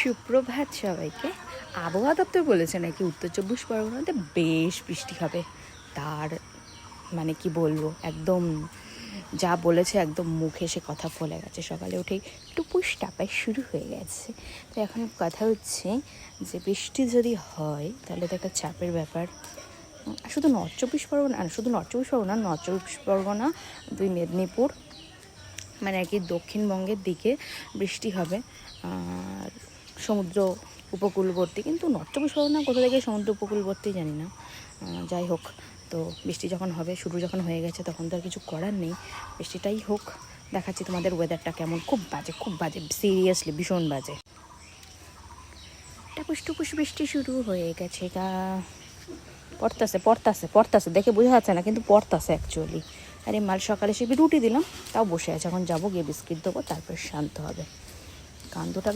সুপ্রভাত সবাইকে। আবহাওয়া দপ্তর বলেছে নাকি উত্তর 24 পরগনাতে বেশ বৃষ্টি হবে। তার মানে কি বলবো, একদম যা বলেছে একদম মুখে সে কথা ফলে গেছে। সকালে উঠেই টুপুস টাপাই শুরু হয়ে গেছে। তো এখন কথা হচ্ছে যে বৃষ্টি যদি হয় তাহলে তো একটা চাপের ব্যাপার। শুধু নর্থ চব্বিশ পরগনা 2 মেদিনীপুর মানে আর কি দক্ষিণবঙ্গের দিকে বৃষ্টি হবে। আর সমুদ্র উপকূলবর্তী, কিন্তু নর্থ চব্বিশ পরগনা কোথা থেকে সমুদ্র উপকূলবর্তী জানি না। যাই হোক, তো বৃষ্টি যখন হবে, শুরু যখন হয়ে গেছে, তখন তো আর কিছু করার নেই, বৃষ্টিটাই হোক। দেখাচ্ছি তোমাদের ওয়েদারটা কেমন। খুব বাজে, সিরিয়াসলি ভীষণ বাজে। টাপুস টুপুস বৃষ্টি শুরু হয়ে গেছে গা। পড়তাছে দেখে বোঝা যাচ্ছে না, কিন্তু পড়তাছে অ্যাকচুয়ালি। আরে মাল সকালে সে রুটি দিলাম, তাও বসে আছে। এখন যাবো, গিয়ে বিস্কিট দেবো, তারপর শান্ত হবে। কান্দটা